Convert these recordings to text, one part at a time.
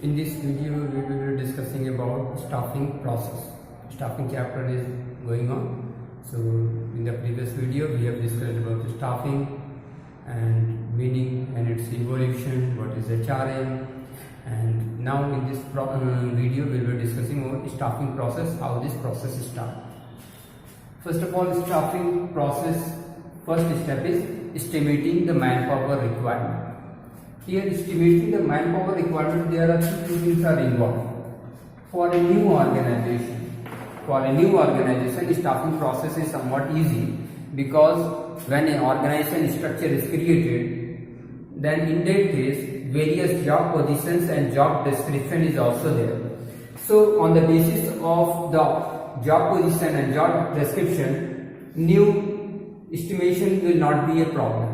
In this video, we will be discussing about staffing process. Staffing chapter is going on. So, in the previous video, we have discussed about the staffing and meaning and its evolution, what is HRM, and now in this video, we will be discussing about staffing process, how this process starts. First of all, staffing process, first step is estimating the manpower requirement. Here, estimating the manpower requirement, there are two things are involved. For a new organization, staffing process is somewhat easy because when an organization structure is created, then in that case, various job positions and job description is also there. So, on the basis of the job position and job description, new estimation will not be a problem.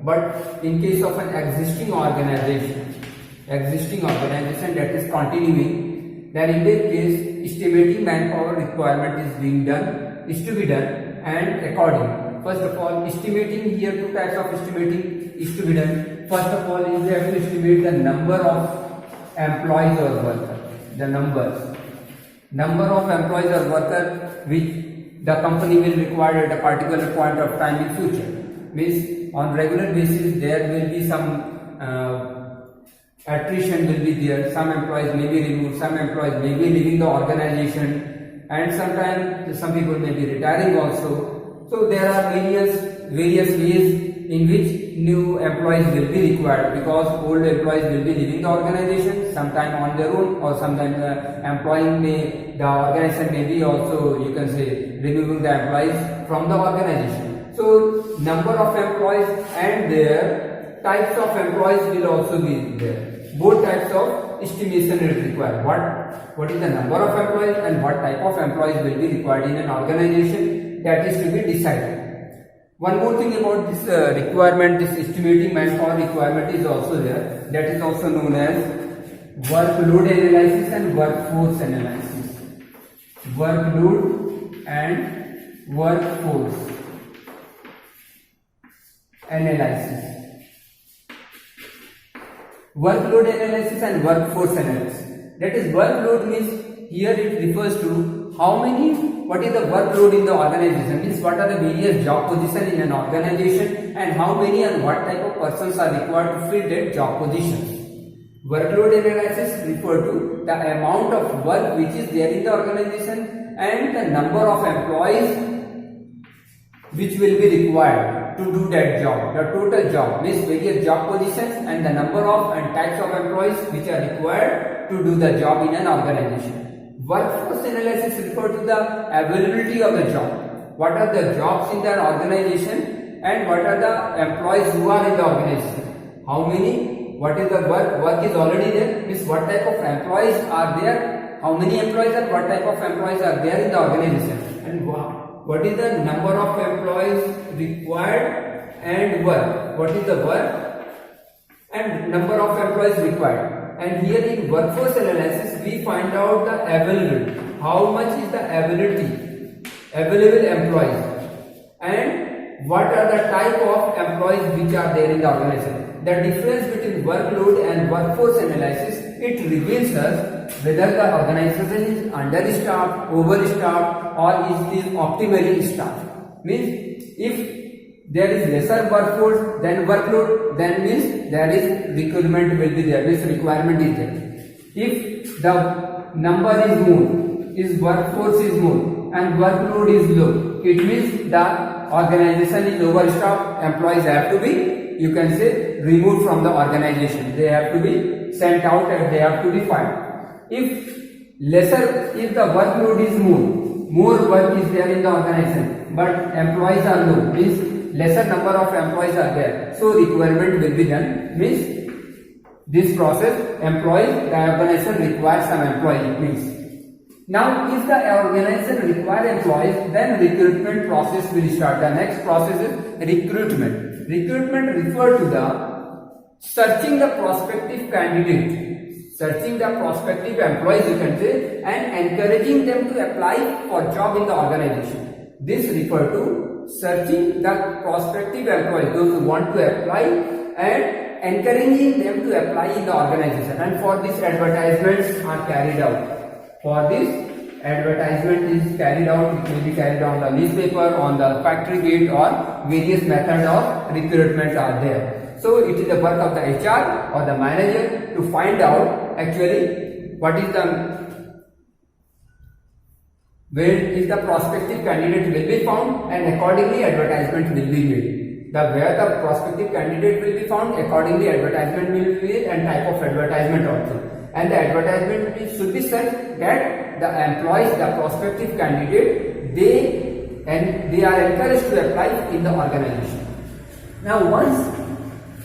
But in case of an existing organization that is continuing, then in that case, estimating manpower requirement is to be done, and according. First of all, estimating, here two types of estimating is to be done. First of all, you have to estimate the number of employees or workers, the number of employees or workers which the company will require at a particular point of time in future. Means on regular basis there will be some attrition will be there. Some employees may be removed, some employees may be leaving the organization, and sometimes some people may be retiring also. So there are various ways in which new employees will be required, because old employees will be leaving the organization sometime on their own, or sometimes the organization may be also, you can say, removing the employees from the organization. So number of employees and their types of employees will also be there. Both types of estimation is required. What is the number of employees and what type of employees will be required in an organization, that is to be decided. One more thing about this requirement, this estimating manpower requirement is also there. That is also known as workload analysis and workforce analysis. Workload and workforce analysis. Workload analysis and workforce analysis. That is, workload means here it refers to what is the workload in the organization, means what are the various job positions in an organization and how many and what type of persons are required to fill that job positions. Workload analysis refer to the amount of work which is there in the organization and the number of employees which will be required to do that job. The total job means various job positions and the number of and types of employees which are required to do the job in an organization. Workforce analysis refer to the availability of the job. What are the jobs in that organization and what are the employees who are in the organization? How many? What is the work? Work is already there. Means what type of employees are there? How many employees and what type of employees are there in the organization? And what is the number of employees required and work? What is the work and number of employees required? And here in workforce analysis, we find out the availability. How much is the available employees, and what are the type of employees which are there in the organization. The difference between workload and workforce analysis, it reveals us whether the organization is understaffed, overstaffed, or is optimally staffed. Means if there is lesser workforce than workload, then means there is requirement will be there, means requirement is there. If the number is more, is workforce is more and workload is low, it means the organization is overstaffed, employees have to be, you can say, removed from the organization. They have to be sent out and they have to be fired. If the workload is more work is there in the organization, but employees are low, means lesser number of employees are there, so requirement will be done. Means this process, the organization requires some employee. Means now if the organization requires employees, then recruitment process will start. The next process is recruitment. Recruitment refers to the searching the prospective candidate, searching the prospective employees, you can say, and encouraging them to apply for job in the organization. This refers to searching the prospective employees, those who want to apply, and encouraging them to apply in the organization, and for this advertisements are carried out. For this advertisement is carried out, it may be carried on the newspaper, on the factory gate, or various methods of recruitment are there. So it is the work of the HR or the manager to find out actually what is where is the prospective candidate will be found, and accordingly advertisement will be made. Where the prospective candidate will be found, accordingly advertisement will be made, and type of advertisement also. And the advertisement should be such that the employees, the prospective candidate, they are encouraged to apply in the organization. Now once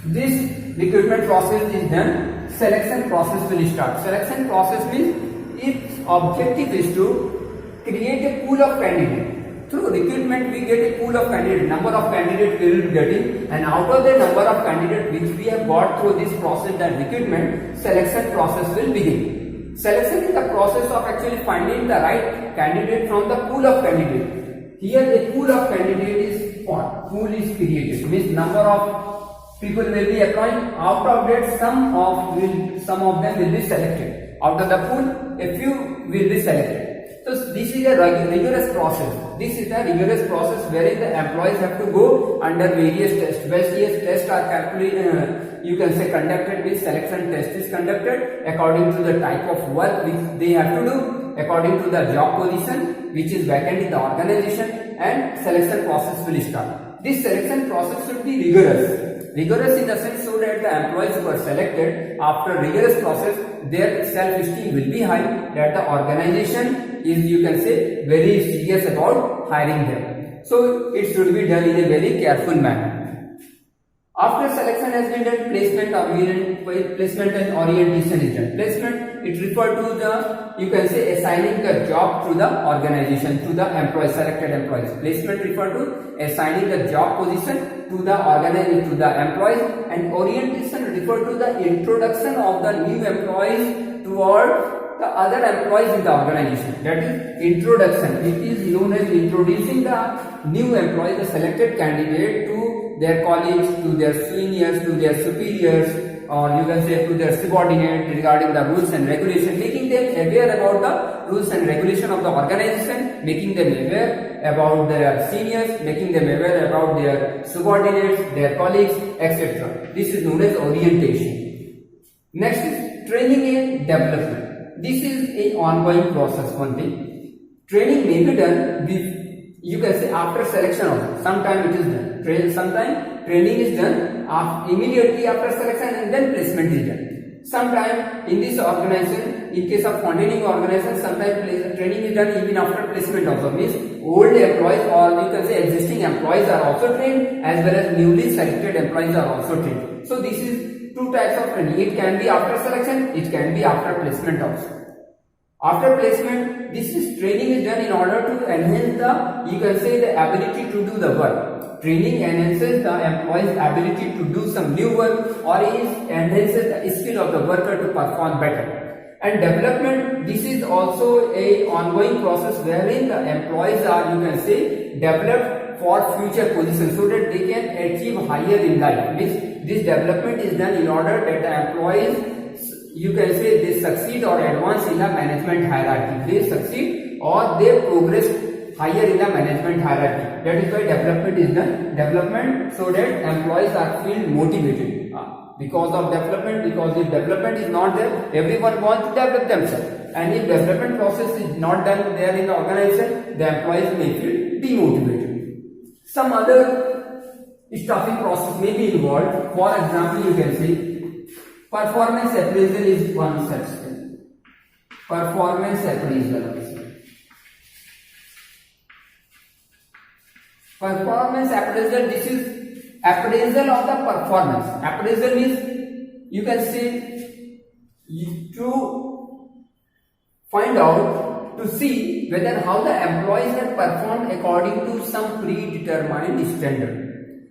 this recruitment process is done, selection process will start. Selection process means its objective is to create a pool of candidates. Through recruitment we get a pool of candidates, number of candidates we will be getting, and out of the number of candidates which we have got through this process, that recruitment, selection process will begin. Selection is the process of actually finding the right candidate from the pool of candidates. Here a pool of candidates is formed, pool is created, means number of people will be applying. Out of that some of them will be selected. Out of the pool a few will be selected. So this is a rigorous process. This is a rigorous process wherein the employees have to go under various tests. Various tests are calculated, you can say conducted, means selection test is conducted according to the type of work which they have to do, according to the job position which is vacant in the organization, and selection process will start. This selection process should be rigorous. Rigorous in the sense so that the employees who are selected after rigorous process, their self-esteem will be high, that the organization is, you can say, very serious about hiring them. So it should be done in a very careful manner. After selection has been done, placement and orientation is done. Placement, it refers to the, you can say, assigning the job to the organization, to the employees, selected employees. Placement refers to assigning the job position to the organization, to the employees, and orientation refers to the introduction of the new employees towards the other employees in the organization. That is introduction. It is known as introducing the new employee, the selected candidate, to their colleagues, to their seniors, to their superiors, or you can say to their subordinates regarding the rules and regulations, making them aware about the rules and regulation of the organization, making them aware about their seniors, making them aware about their subordinates, their colleagues, etc. This is known as orientation. Next is training and development. This is an ongoing process. One thing, training may be done with, you can say, after selection also. Sometimes it is done. Sometimes training is done immediately after selection, and then placement is done. Sometimes in this organization, in case of continuing organization, sometimes training is done even after placement also. Means old employees, or you can say existing employees, are also trained, as well as newly selected employees are also trained. So this is two types of training. It can be after selection, it can be after placement also. After placement, this is training is done in order to enhance the, you can say, the ability to do the work. Training enhances the employee's ability to do some new work, or enhances the skill of the worker to perform better. And development, this is also a ongoing process wherein the employees are, you can say, developed for future positions so that they can achieve higher in life. This development is done in order that the employees, you can say, they succeed or advance in the management hierarchy. They succeed or they progress higher in the management hierarchy. That is why development is done. Development so that employees are feel motivated because of development. Because if development is not there, everyone wants to develop themselves. And if development process is not done there in the organization, the employees may feel demotivated. Some other staffing process may be involved. For example, you can see performance appraisal is one such thing. Performance appraisal. Performance appraisal, this is appraisal of the performance. Appraisal means, you can say, to find out, to see whether how the employees have performed according to some predetermined standard.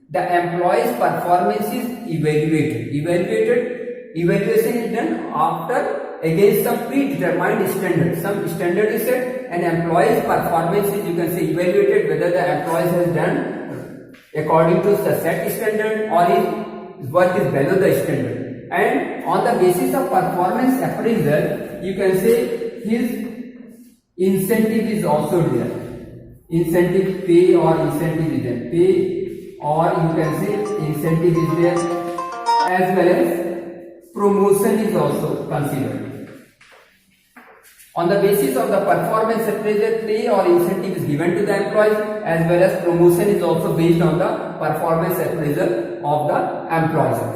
The employee's performance is evaluated. Evaluation is done after against some predetermined standard. Some standard is set, and employee's performance is, you can say, evaluated whether the employee has done according to the set standard, or work is below the standard, and on the basis of performance appraisal, you can say his incentive is also there. Incentive pay or incentive is there. Pay or you can say incentive is there, as well as promotion is also considered. On the basis of the performance appraisal, pay or incentive is given to the employees, as well as promotion is also based on the performance appraisal of the employees.